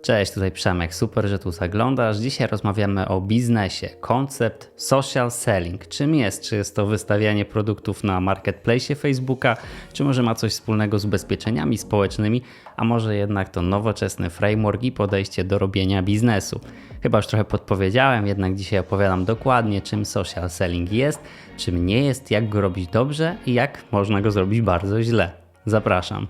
Cześć, tutaj Przemek, super, że tu zaglądasz. Dzisiaj rozmawiamy o biznesie. Koncept social selling. Czym jest? Czy jest to wystawianie produktów na marketplace Facebooka, czy może ma coś wspólnego z ubezpieczeniami społecznymi, a może jednak to nowoczesny framework i podejście do robienia biznesu. Chyba już trochę podpowiedziałem, jednak dzisiaj opowiadam dokładnie, czym social selling jest, czym nie jest, jak go robić dobrze i jak można go zrobić bardzo źle. Zapraszam.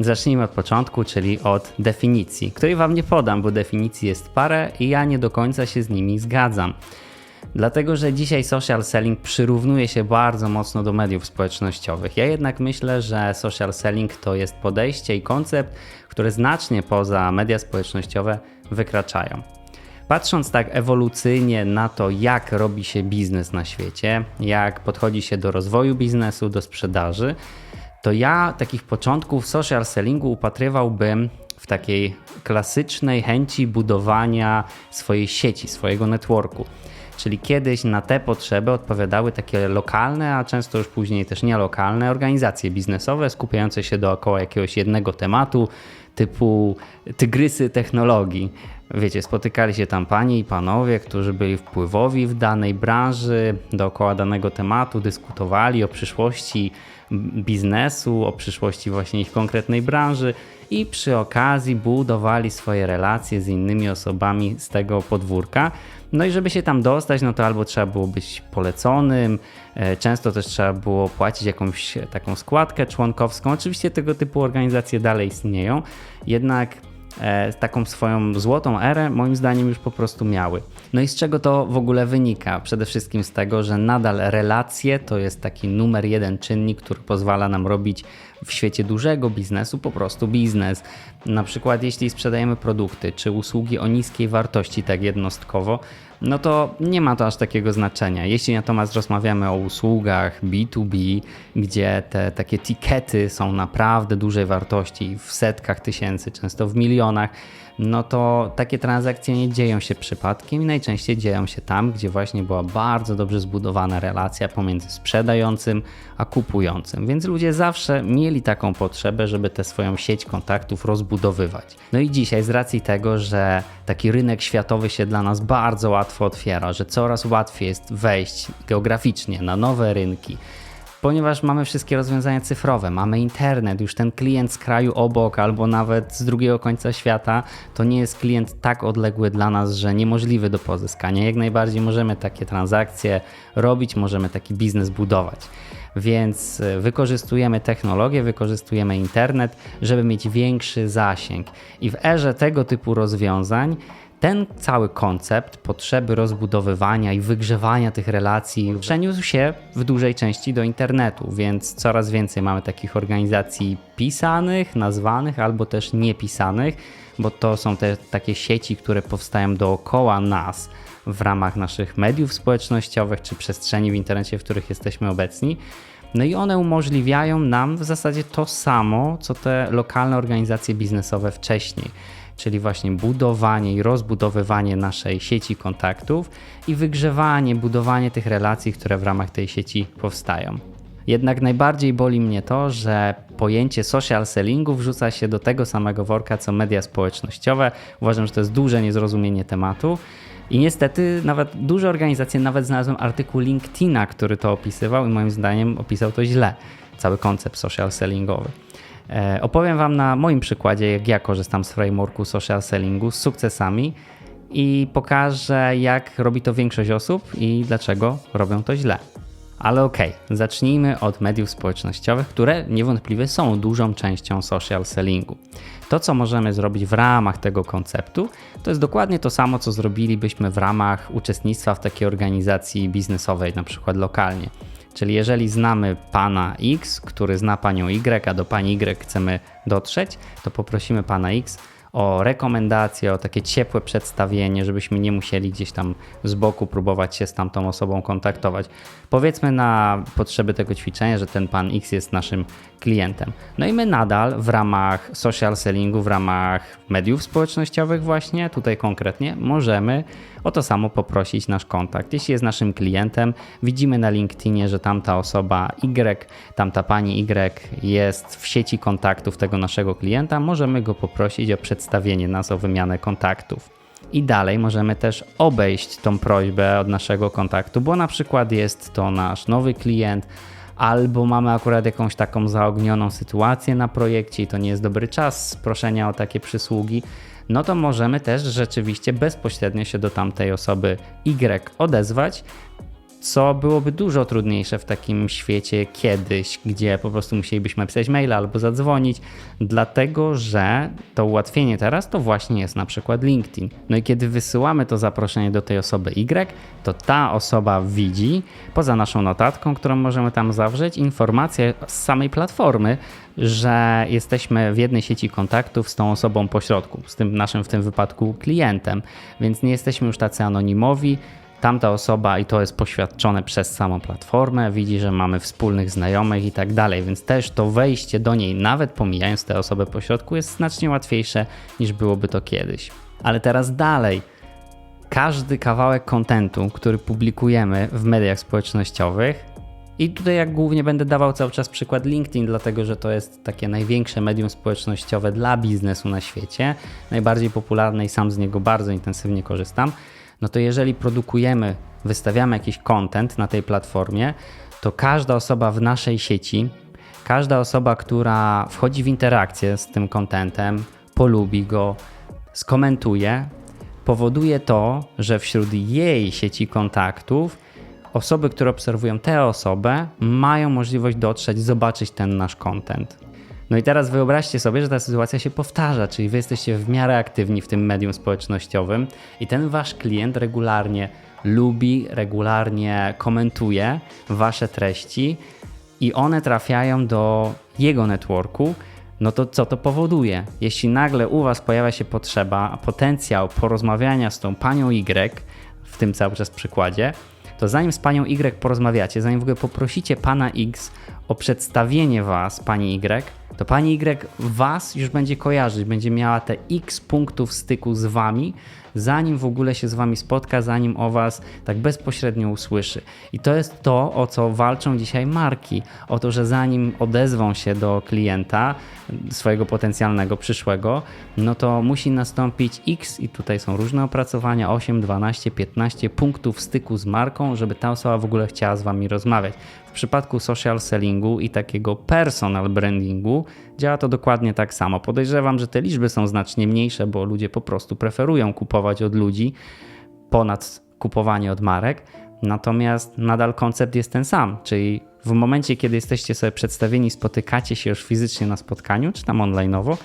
Zacznijmy od początku, czyli od definicji, której Wam nie podam, bo definicji jest parę i ja nie do końca się z nimi zgadzam. Dlatego, że dzisiaj social selling przyrównuje się bardzo mocno do mediów społecznościowych. Ja jednak myślę, że social selling to jest podejście i koncept, które znacznie poza media społecznościowe wykraczają. Patrząc tak ewolucyjnie na to, jak robi się biznes na świecie, jak podchodzi się do rozwoju biznesu, do sprzedaży, to ja takich początków social sellingu upatrywałbym w takiej klasycznej chęci budowania swojej sieci, swojego networku. Czyli kiedyś na te potrzeby odpowiadały takie lokalne, a często już później też nielokalne organizacje biznesowe skupiające się dookoła jakiegoś jednego tematu typu tygrysy technologii. Wiecie, spotykali się tam panie i panowie, którzy byli wpływowi w danej branży, dookoła danego tematu, dyskutowali o przyszłości biznesu, o przyszłości właśnie ich konkretnej branży i przy okazji budowali swoje relacje z innymi osobami z tego podwórka. No i żeby się tam dostać, no to albo trzeba było być poleconym, często też trzeba było płacić jakąś taką składkę członkowską. Oczywiście tego typu organizacje dalej istnieją, jednak taką swoją złotą erę moim zdaniem już po prostu miały. No i z czego to w ogóle wynika? Przede wszystkim z tego, że nadal relacje to jest taki numer jeden czynnik, który pozwala nam robić w świecie dużego biznesu po prostu biznes. Na przykład jeśli sprzedajemy produkty czy usługi o niskiej wartości tak jednostkowo, no to nie ma to aż takiego znaczenia. Jeśli natomiast rozmawiamy o usługach B2B, gdzie te takie tikety są naprawdę dużej wartości, w setkach tysięcy, często w milionach, no to takie transakcje nie dzieją się przypadkiem i najczęściej dzieją się tam, gdzie właśnie była bardzo dobrze zbudowana relacja pomiędzy sprzedającym a kupującym. Więc ludzie zawsze mieli taką potrzebę, żeby tę swoją sieć kontaktów rozbudowywać. No i dzisiaj z racji tego, że taki rynek światowy się dla nas bardzo łatwo otwiera, że coraz łatwiej jest wejść geograficznie na nowe rynki, ponieważ mamy wszystkie rozwiązania cyfrowe, mamy internet, już ten klient z kraju obok albo nawet z drugiego końca świata, to nie jest klient tak odległy dla nas, że niemożliwy do pozyskania. Jak najbardziej możemy takie transakcje robić, możemy taki biznes budować. Więc wykorzystujemy technologię, wykorzystujemy internet, żeby mieć większy zasięg. I w erze tego typu rozwiązań ten cały koncept potrzeby rozbudowywania i wygrzewania tych relacji przeniósł się w dużej części do internetu, więc coraz więcej mamy takich organizacji pisanych, nazwanych albo też niepisanych, bo to są te takie sieci, które powstają dookoła nas w ramach naszych mediów społecznościowych czy przestrzeni w internecie, w których jesteśmy obecni. No i one umożliwiają nam w zasadzie to samo, co te lokalne organizacje biznesowe wcześniej. Czyli właśnie budowanie i rozbudowywanie naszej sieci kontaktów i wygrzewanie, budowanie tych relacji, które w ramach tej sieci powstają. Jednak najbardziej boli mnie to, że pojęcie social sellingu wrzuca się do tego samego worka, co media społecznościowe. Uważam, że to jest duże niezrozumienie tematu. I niestety nawet duże organizacje, nawet znalazłem artykuł LinkedIna, który to opisywał i moim zdaniem opisał to źle, cały koncept social sellingowy. Opowiem Wam na moim przykładzie, jak ja korzystam z frameworku social sellingu z sukcesami i pokażę, jak robi to większość osób i dlaczego robią to źle. Ale okej, zacznijmy od mediów społecznościowych, które niewątpliwie są dużą częścią social sellingu. To, co możemy zrobić w ramach tego konceptu, to jest dokładnie to samo, co zrobilibyśmy w ramach uczestnictwa w takiej organizacji biznesowej, na przykład lokalnie. Czyli jeżeli znamy pana X, który zna panią Y, a do pani Y chcemy dotrzeć, to poprosimy pana X o rekomendacje, o takie ciepłe przedstawienie, żebyśmy nie musieli gdzieś tam z boku próbować się z tamtą osobą kontaktować. Powiedzmy na potrzeby tego ćwiczenia, że ten pan X jest naszym klientem. No i my nadal w ramach social sellingu, w ramach mediów społecznościowych właśnie, tutaj konkretnie, możemy o to samo poprosić nasz kontakt. Jeśli jest naszym klientem, widzimy na LinkedInie, że tamta osoba Y, tamta pani Y jest w sieci kontaktów tego naszego klienta, możemy go poprosić o przedstawienie nas, o wymianę kontaktów. I dalej możemy też obejść tą prośbę od naszego kontaktu, bo na przykład jest to nasz nowy klient, albo mamy akurat jakąś taką zaognioną sytuację na projekcie i to nie jest dobry czas proszenia o takie przysługi, no to możemy też rzeczywiście bezpośrednio się do tamtej osoby Y odezwać, co byłoby dużo trudniejsze w takim świecie kiedyś, gdzie po prostu musielibyśmy pisać maila albo zadzwonić, dlatego że to ułatwienie teraz to właśnie jest na przykład LinkedIn. No i kiedy wysyłamy to zaproszenie do tej osoby Y, to ta osoba widzi, poza naszą notatką, którą możemy tam zawrzeć, informację z samej platformy, że jesteśmy w jednej sieci kontaktów z tą osobą pośrodku, z tym naszym w tym wypadku klientem, więc nie jesteśmy już tacy anonimowi. Tamta osoba, i to jest poświadczone przez samą platformę, widzi, że mamy wspólnych znajomych i tak dalej, więc też to wejście do niej, nawet pomijając tę osobę pośrodku, jest znacznie łatwiejsze niż byłoby to kiedyś. Ale teraz dalej. Każdy kawałek kontentu, który publikujemy w mediach społecznościowych, i tutaj jak głównie będę dawał cały czas przykład LinkedIn, dlatego że to jest takie największe medium społecznościowe dla biznesu na świecie, najbardziej popularne i sam z niego bardzo intensywnie korzystam. No to jeżeli produkujemy, wystawiamy jakiś content na tej platformie, to każda osoba w naszej sieci, każda osoba, która wchodzi w interakcję z tym contentem, polubi go, skomentuje, powoduje to, że wśród jej sieci kontaktów osoby, które obserwują tę osobę, mają możliwość dotrzeć, zobaczyć ten nasz content. No i teraz wyobraźcie sobie, że ta sytuacja się powtarza, czyli wy jesteście w miarę aktywni w tym medium społecznościowym i ten wasz klient regularnie lubi, regularnie komentuje wasze treści i one trafiają do jego networku, no to co to powoduje? Jeśli nagle u was pojawia się potrzeba, potencjał porozmawiania z tą panią Y, w tym cały czas przykładzie, to zanim z panią Y porozmawiacie, zanim w ogóle poprosicie pana X o przedstawienie was pani Y, to pani Y was już będzie kojarzyć, będzie miała te X punktów styku z wami, zanim w ogóle się z wami spotka, zanim o was tak bezpośrednio usłyszy. I to jest to, o co walczą dzisiaj marki. O to, że zanim odezwą się do klienta, swojego potencjalnego, przyszłego, no to musi nastąpić X, i tutaj są różne opracowania, 8, 12, 15 punktów styku z marką, żeby ta osoba w ogóle chciała z wami rozmawiać. W przypadku social sellingu i takiego personal brandingu działa to dokładnie tak samo. Podejrzewam, że te liczby są znacznie mniejsze, bo ludzie po prostu preferują kupować od ludzi ponad kupowanie od marek, natomiast nadal koncept jest ten sam, czyli w momencie, kiedy jesteście sobie przedstawieni, spotykacie się już fizycznie na spotkaniu, czy tam online'owo,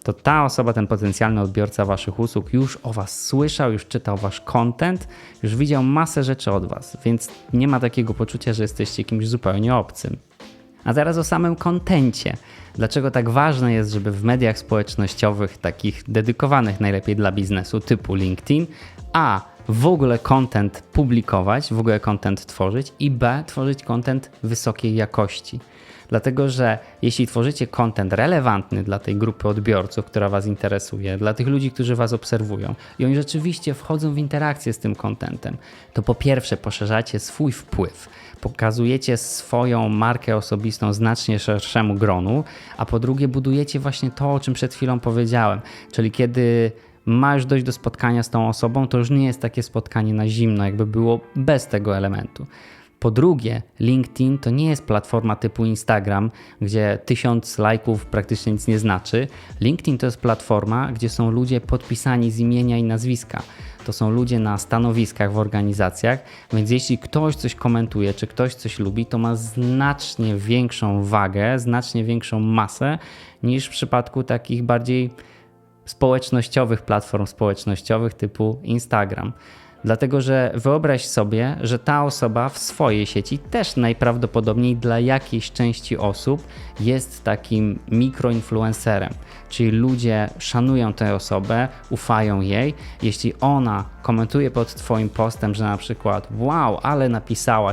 to ta osoba, ten potencjalny odbiorca waszych usług już o was słyszał, już czytał wasz content, już widział masę rzeczy od was, więc nie ma takiego poczucia, że jesteście kimś zupełnie obcym. A teraz o samym kontencie. Dlaczego tak ważne jest, żeby w mediach społecznościowych, takich dedykowanych najlepiej dla biznesu typu LinkedIn, a w ogóle content publikować, w ogóle content tworzyć i b, tworzyć content wysokiej jakości. Dlatego, że jeśli tworzycie content relevantny dla tej grupy odbiorców, która was interesuje, dla tych ludzi, którzy was obserwują i oni rzeczywiście wchodzą w interakcję z tym contentem, to po pierwsze poszerzacie swój wpływ, pokazujecie swoją markę osobistą znacznie szerszemu gronu, a po drugie budujecie właśnie to, o czym przed chwilą powiedziałem, czyli kiedy ma już dojść do spotkania z tą osobą, to już nie jest takie spotkanie na zimno, jakby było bez tego elementu. Po drugie, LinkedIn to nie jest platforma typu Instagram, gdzie 1000 lajków praktycznie nic nie znaczy. LinkedIn to jest platforma, gdzie są ludzie podpisani z imienia i nazwiska. To są ludzie na stanowiskach w organizacjach, więc jeśli ktoś coś komentuje, czy ktoś coś lubi, to ma znacznie większą wagę, znacznie większą masę niż w przypadku takich bardziej społecznościowych platform społecznościowych typu Instagram. Dlatego, że wyobraź sobie, że ta osoba w swojej sieci też najprawdopodobniej dla jakiejś części osób jest takim mikroinfluencerem. Czyli ludzie szanują tę osobę, ufają jej. Jeśli ona komentuje pod twoim postem, że na przykład wow, ale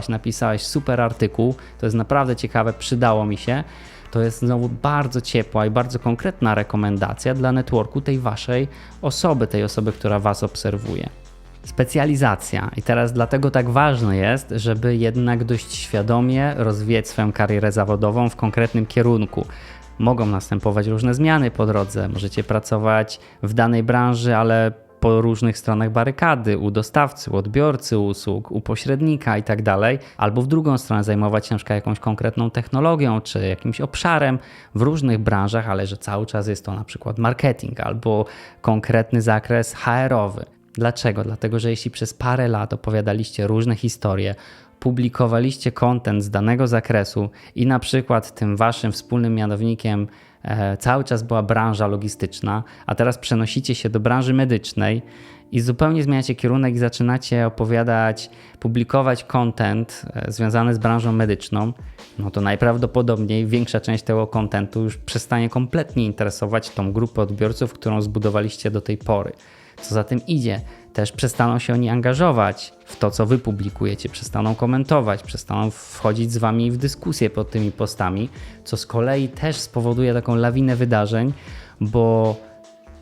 napisałaś super artykuł, to jest naprawdę ciekawe, przydało mi się, to jest znowu bardzo ciepła i bardzo konkretna rekomendacja dla networku tej waszej osoby, tej osoby, która was obserwuje. Specjalizacja. I teraz dlatego tak ważne jest, żeby jednak dość świadomie rozwijać swoją karierę zawodową w konkretnym kierunku. Mogą następować różne zmiany po drodze. Możecie pracować w danej branży, ale po różnych stronach barykady, u dostawcy, u odbiorcy usług, u pośrednika i tak dalej, albo w drugą stronę zajmować się na przykład jakąś konkretną technologią czy jakimś obszarem w różnych branżach, ale że cały czas jest to na przykład marketing albo konkretny zakres HR-owy. Dlaczego? Dlatego, że jeśli przez parę lat opowiadaliście różne historie, publikowaliście content z danego zakresu i na przykład tym waszym wspólnym mianownikiem cały czas była branża logistyczna, a teraz przenosicie się do branży medycznej i zupełnie zmieniacie kierunek i zaczynacie opowiadać, publikować content związany z branżą medyczną, no to najprawdopodobniej większa część tego contentu już przestanie kompletnie interesować tą grupę odbiorców, którą zbudowaliście do tej pory. Co za tym idzie, też przestaną się oni angażować w to, co wy publikujecie, przestaną komentować, przestaną wchodzić z wami w dyskusję pod tymi postami, co z kolei też spowoduje taką lawinę wydarzeń, bo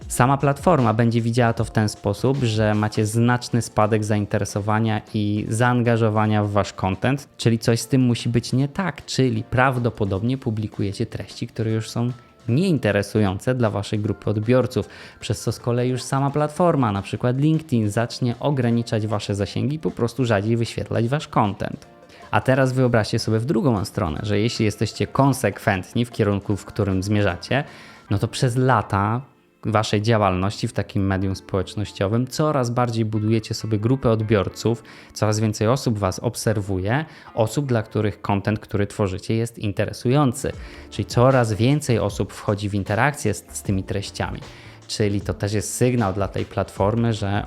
sama platforma będzie widziała to w ten sposób, że macie znaczny spadek zainteresowania i zaangażowania w wasz content, czyli coś z tym musi być nie tak, czyli prawdopodobnie publikujecie treści, które już są nieinteresujące dla waszej grupy odbiorców, przez co z kolei już sama platforma, na przykład LinkedIn, zacznie ograniczać wasze zasięgi i po prostu rzadziej wyświetlać wasz content. A teraz wyobraźcie sobie w drugą stronę, że jeśli jesteście konsekwentni w kierunku, w którym zmierzacie, no to przez lata waszej działalności w takim medium społecznościowym coraz bardziej budujecie sobie grupę odbiorców, coraz więcej osób was obserwuje, osób, dla których content, który tworzycie, jest interesujący. Czyli coraz więcej osób wchodzi w interakcję z tymi treściami. Czyli to też jest sygnał dla tej platformy, że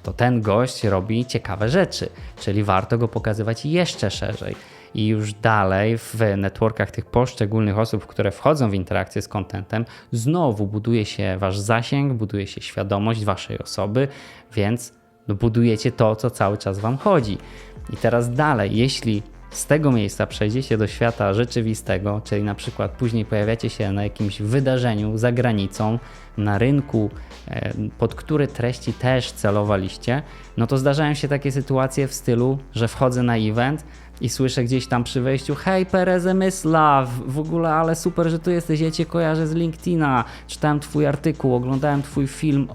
to ten gość robi ciekawe rzeczy, czyli warto go pokazywać jeszcze szerzej. I już dalej w networkach tych poszczególnych osób, które wchodzą w interakcję z contentem, znowu buduje się wasz zasięg, buduje się świadomość waszej osoby, więc budujecie to, co cały czas wam chodzi. I teraz dalej, jeśli z tego miejsca przejdziecie do świata rzeczywistego, czyli na przykład później pojawiacie się na jakimś wydarzeniu za granicą, na rynku, pod które treści też celowaliście, no to zdarzają się takie sytuacje w stylu, że wchodzę na event i słyszę gdzieś tam przy wejściu: hej Perez Mysław, w ogóle ale super, że tu jesteś, ja cię kojarzę z LinkedIna, czytałem twój artykuł, oglądałem twój film,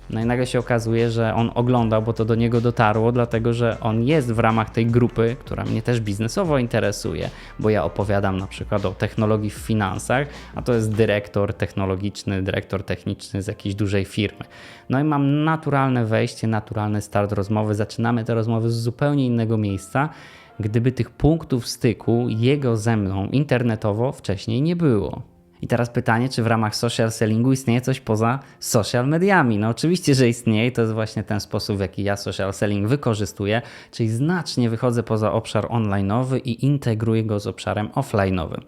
No i nagle się okazuje, że on oglądał, bo to do niego dotarło, dlatego że on jest w ramach tej grupy, która mnie też biznesowo interesuje, bo ja opowiadam na przykład o technologii w finansach, a to jest dyrektor technologiczny, dyrektor techniczny z jakiejś dużej firmy. No i mam naturalne wejście, naturalny start rozmowy, zaczynamy te rozmowy z zupełnie innego miejsca, gdyby tych punktów styku jego ze mną internetowo wcześniej nie było. I teraz pytanie, czy w ramach social sellingu istnieje coś poza social mediami? No oczywiście, że istnieje, to jest właśnie ten sposób, w jaki ja social selling wykorzystuję, czyli znacznie wychodzę poza obszar online'owy i integruję go z obszarem offline'owym.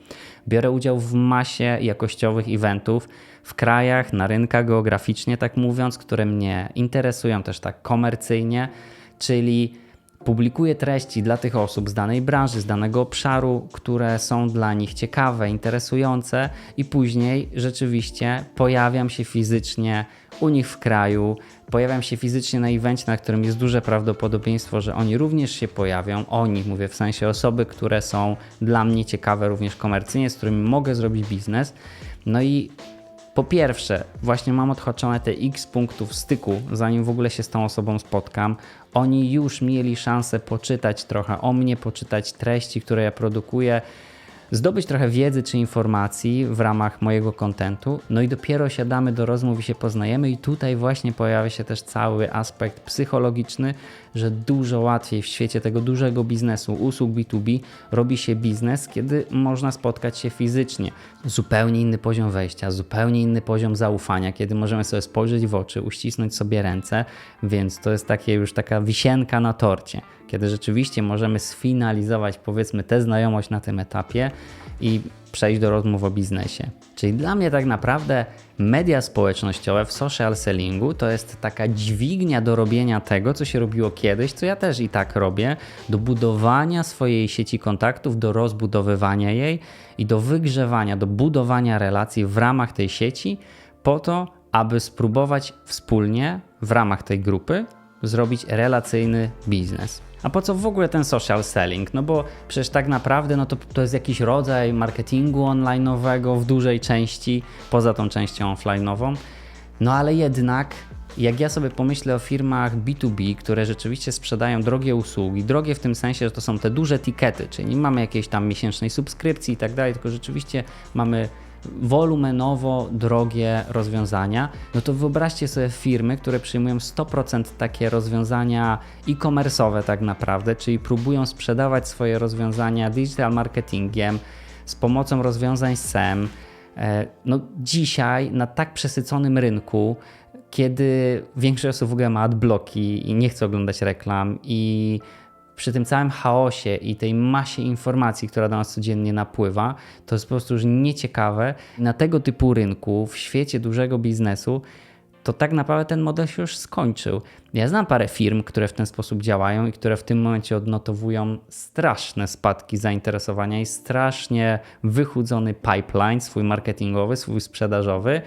Biorę udział w masie jakościowych eventów w krajach, na rynkach geograficznie, tak mówiąc, które mnie interesują też tak komercyjnie, czyli publikuję treści dla tych osób z danej branży, z danego obszaru, które są dla nich ciekawe, interesujące i później rzeczywiście pojawiam się fizycznie u nich w kraju, pojawiam się fizycznie na evencie, na którym jest duże prawdopodobieństwo, że oni również się pojawią. Oni, mówię w sensie osoby, które są dla mnie ciekawe również komercyjnie, z którymi mogę zrobić biznes. No i po pierwsze, właśnie mam odhaczone te x punktów styku, zanim w ogóle się z tą osobą spotkam. Oni już mieli szansę poczytać trochę o mnie, poczytać treści, które ja produkuję, zdobyć trochę wiedzy czy informacji w ramach mojego kontentu, no i dopiero siadamy do rozmów i się poznajemy i tutaj właśnie pojawia się też cały aspekt psychologiczny, że dużo łatwiej w świecie tego dużego biznesu, usług B2B robi się biznes, kiedy można spotkać się fizycznie. Zupełnie inny poziom wejścia, zupełnie inny poziom zaufania, kiedy możemy sobie spojrzeć w oczy, uścisnąć sobie ręce, więc to jest taka wisienka na torcie, kiedy rzeczywiście możemy sfinalizować powiedzmy tę znajomość na tym etapie i przejść do rozmów o biznesie. Czyli dla mnie tak naprawdę media społecznościowe w social sellingu to jest taka dźwignia do robienia tego, co się robiło kiedyś, co ja też i tak robię, do budowania swojej sieci kontaktów, do rozbudowywania jej i do wygrzewania, do budowania relacji w ramach tej sieci po to, aby spróbować wspólnie w ramach tej grupy zrobić relacyjny biznes. A po co w ogóle ten social selling? No bo przecież tak naprawdę to jest jakiś rodzaj marketingu online'owego w dużej części, poza tą częścią offline'ową. No ale jednak jak ja sobie pomyślę o firmach B2B, które rzeczywiście sprzedają drogie usługi, drogie w tym sensie, że to są te duże tikety, czyli nie mamy jakiejś tam miesięcznej subskrypcji i tak dalej, tylko rzeczywiście mamy wolumenowo drogie rozwiązania, no to wyobraźcie sobie firmy, które przyjmują 100% takie rozwiązania e-commerce'owe tak naprawdę, czyli próbują sprzedawać swoje rozwiązania digital marketingiem z pomocą rozwiązań SEM. No dzisiaj na tak przesyconym rynku, kiedy większość osób w ogóle ma adblocki i nie chce oglądać reklam i przy tym całym chaosie i tej masie informacji, która do nas codziennie napływa, to jest po prostu już nieciekawe. Na tego typu rynku, w świecie dużego biznesu, to tak naprawdę ten model się już skończył. Ja znam parę firm, które w ten sposób działają i które w tym momencie odnotowują straszne spadki zainteresowania i strasznie wychudzony pipeline, swój marketingowy, swój sprzedażowy.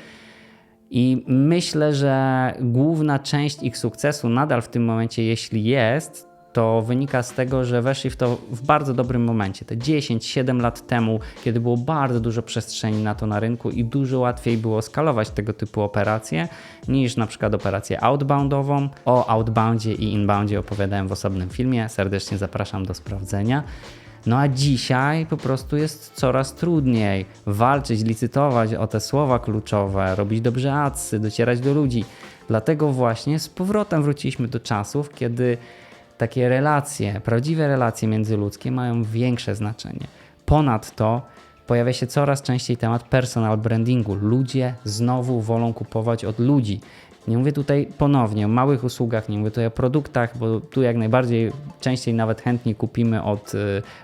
I myślę, że główna część ich sukcesu nadal w tym momencie, jeśli jest, to wynika z tego, że weszli w to w bardzo dobrym momencie. Te 10-7 lat temu, kiedy było bardzo dużo przestrzeni na to na rynku i dużo łatwiej było skalować tego typu operacje niż na przykład operację outboundową. O outboundzie i inboundzie opowiadałem w osobnym filmie. Serdecznie zapraszam do sprawdzenia. No a dzisiaj po prostu jest coraz trudniej walczyć, licytować o te słowa kluczowe, robić dobrze adsy, docierać do ludzi. Dlatego właśnie z powrotem wróciliśmy do czasów, kiedy takie relacje, prawdziwe relacje międzyludzkie mają większe znaczenie. Ponadto pojawia się coraz częściej temat personal brandingu. Ludzie znowu wolą kupować od ludzi. Nie mówię tutaj ponownie o małych usługach, nie mówię tutaj o produktach, bo tu jak najbardziej częściej nawet chętniej kupimy od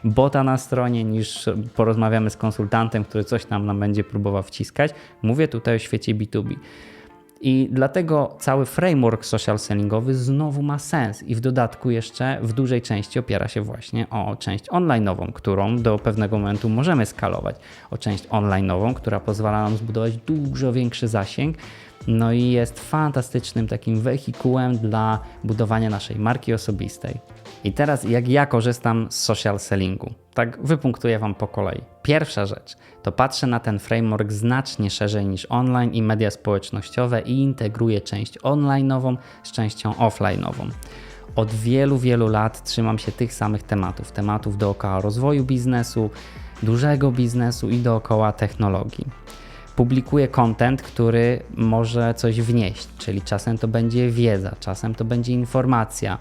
bota na stronie niż porozmawiamy z konsultantem, który coś nam będzie próbował wciskać. Mówię tutaj o świecie B2B. I dlatego cały framework social sellingowy znowu ma sens i w dodatku jeszcze w dużej części opiera się właśnie o część online'ową, którą do pewnego momentu możemy skalować. O część online'ową, która pozwala nam zbudować dużo większy zasięg, no i jest fantastycznym takim wehikułem dla budowania naszej marki osobistej. I teraz jak ja korzystam z social sellingu? Tak wypunktuję Wam po kolei. Pierwsza rzecz to patrzę na ten framework znacznie szerzej niż online i media społecznościowe i integruję część online'ową z częścią offline'ową. Od wielu lat trzymam się tych samych tematów dookoła rozwoju biznesu, dużego biznesu i dookoła technologii. Publikuję content, który może coś wnieść, czyli czasem to będzie wiedza, czasem to będzie informacja,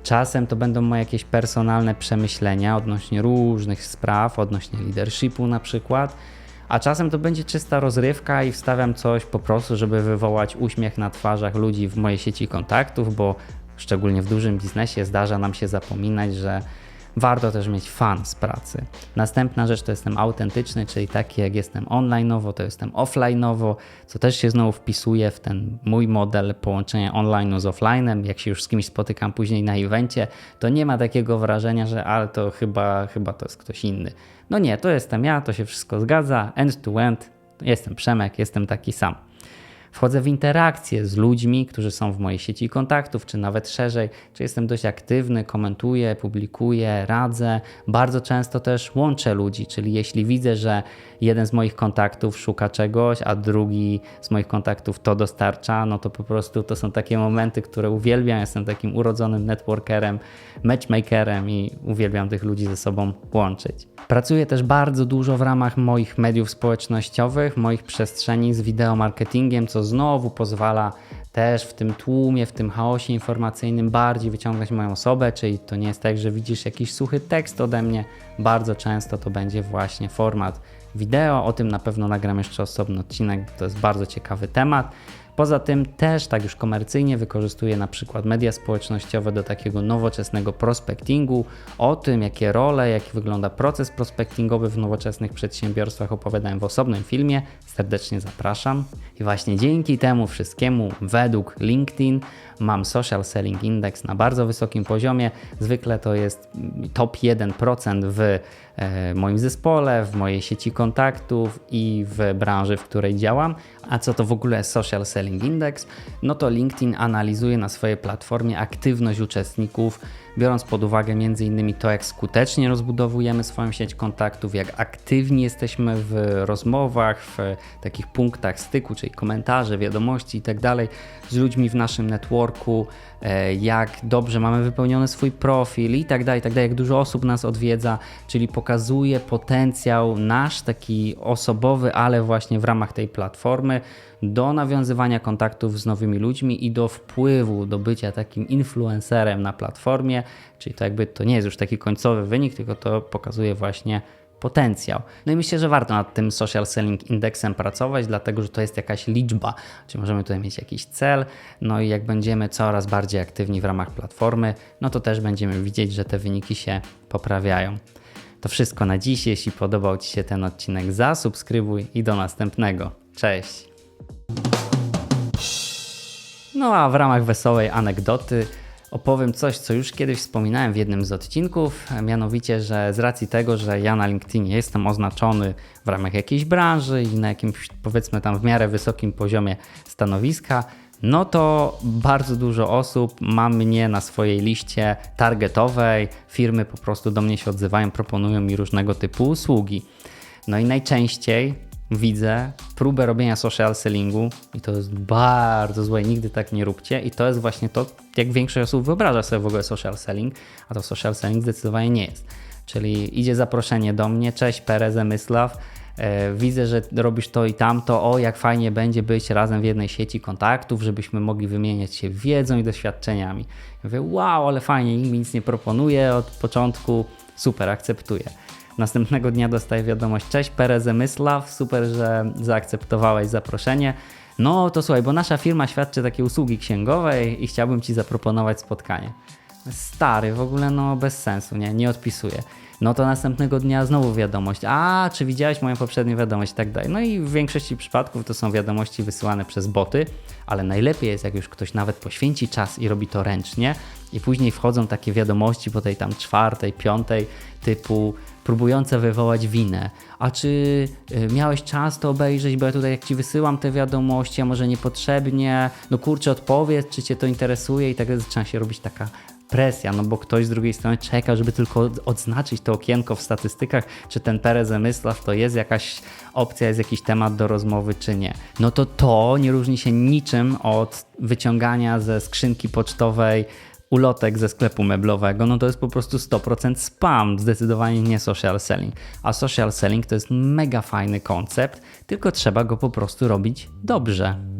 czasem to będą moje jakieś personalne przemyślenia odnośnie różnych spraw, odnośnie leadershipu na przykład, a czasem to będzie czysta rozrywka i wstawiam coś po prostu, żeby wywołać uśmiech na twarzach ludzi w mojej sieci kontaktów, bo szczególnie w dużym biznesie zdarza nam się zapominać, że warto też mieć fan z pracy. Następna rzecz to jestem autentyczny, czyli taki jak jestem online'owo, to jestem offline'owo, co też się znowu wpisuje w ten mój model połączenia online'u z offline'em. Jak się już z kimś spotykam później na evencie, to nie ma takiego wrażenia, że ale to chyba to jest ktoś inny. No nie, to jestem ja, to się wszystko zgadza, end to end, jestem Przemek, jestem taki sam. Wchodzę w interakcje z ludźmi, którzy są w mojej sieci kontaktów, czy nawet szerzej, czy jestem dość aktywny, komentuję, publikuję, radzę. Bardzo często też łączę ludzi, czyli jeśli widzę, że jeden z moich kontaktów szuka czegoś, a drugi z moich kontaktów to dostarcza, no to po prostu to są takie momenty, które uwielbiam. Jestem takim urodzonym networkerem, matchmakerem i uwielbiam tych ludzi ze sobą łączyć. Pracuję też bardzo dużo w ramach moich mediów społecznościowych, moich przestrzeni z wideomarketingiem, co znowu pozwala też w tym tłumie, w tym chaosie informacyjnym bardziej wyciągnąć moją osobę, czyli to nie jest tak, że widzisz jakiś suchy tekst ode mnie, bardzo często to będzie właśnie format wideo, o tym na pewno nagram jeszcze osobny odcinek, bo to jest bardzo ciekawy temat. Poza tym też tak już komercyjnie wykorzystuję na przykład media społecznościowe do takiego nowoczesnego prospectingu. O tym, jakie role, jak wygląda proces prospectingowy w nowoczesnych przedsiębiorstwach opowiadałem w osobnym filmie. Serdecznie zapraszam. I właśnie dzięki temu wszystkiemu według LinkedIn mam Social Selling Index na bardzo wysokim poziomie. Zwykle to jest top 1% w moim zespole, w mojej sieci kontaktów i w branży, w której działam. A co to w ogóle social selling? Selling Index, no to LinkedIn analizuje na swojej platformie aktywność uczestników, biorąc pod uwagę m.in. to, jak skutecznie rozbudowujemy swoją sieć kontaktów, jak aktywni jesteśmy w rozmowach, w takich punktach styku, czyli komentarze, wiadomości itd. z ludźmi w naszym networku, jak dobrze mamy wypełniony swój profil itd., jak dużo osób nas odwiedza, czyli pokazuje potencjał nasz taki osobowy, ale właśnie w ramach tej platformy do nawiązywania kontaktów z nowymi ludźmi i do wpływu, do bycia takim influencerem na platformie, czyli to jakby to nie jest już taki końcowy wynik, tylko to pokazuje właśnie potencjał. No i myślę, że warto nad tym Social Selling Indexem pracować, dlatego że to jest jakaś liczba, czyli możemy tutaj mieć jakiś cel, no i jak będziemy coraz bardziej aktywni w ramach platformy, no to też będziemy widzieć, że te wyniki się poprawiają. To wszystko na dziś. Jeśli podobał Ci się ten odcinek, zasubskrybuj i do następnego. Cześć! No a w ramach wesołej anegdoty opowiem coś, co już kiedyś wspominałem w jednym z odcinków, mianowicie, że z racji tego, że ja na LinkedInie jestem oznaczony w ramach jakiejś branży i na jakimś, powiedzmy tam w miarę wysokim poziomie stanowiska, no to bardzo dużo osób ma mnie na swojej liście targetowej, firmy po prostu do mnie się odzywają, proponują mi różnego typu usługi. No i najczęściej widzę próbę robienia social sellingu i to jest bardzo złe, nigdy tak nie róbcie i to jest właśnie to, jak większość osób wyobraża sobie w ogóle social selling, a to social selling zdecydowanie nie jest. Czyli idzie zaproszenie do mnie, cześć Perez Emysław, widzę, że robisz to i tamto, o jak fajnie będzie być razem w jednej sieci kontaktów, żebyśmy mogli wymieniać się wiedzą i doświadczeniami. Ja mówię, wow, ale fajnie, nikt mi nic nie proponuje od początku, super, akceptuję. Następnego dnia dostaję wiadomość, cześć Perez Emysław, super, że zaakceptowałeś zaproszenie. No to słuchaj, bo nasza firma świadczy takie usługi księgowe i chciałbym Ci zaproponować spotkanie. Stary, w ogóle no bez sensu, nie odpisuję. No to następnego dnia znowu wiadomość, a czy widziałeś moją poprzednią wiadomość i tak dalej. No i w większości przypadków to są wiadomości wysyłane przez boty, ale najlepiej jest, jak już ktoś nawet poświęci czas i robi to ręcznie i później wchodzą takie wiadomości po tej tam 4., 5. typu próbujące wywołać winę. A czy miałeś czas to obejrzeć, bo ja tutaj jak Ci wysyłam te wiadomości, a może niepotrzebnie, no kurczę, odpowiedz, czy Cię to interesuje i tak zaczyna się robić taka presja, no bo ktoś z drugiej strony czeka, żeby tylko odznaczyć to okienko w statystykach, czy ten Perez Emysław to jest jakaś opcja, jest jakiś temat do rozmowy, czy nie. No to nie różni się niczym od wyciągania ze skrzynki pocztowej ulotek ze sklepu meblowego, no to jest po prostu 100% spam, zdecydowanie nie social selling. A social selling to jest mega fajny koncept, tylko trzeba go po prostu robić dobrze.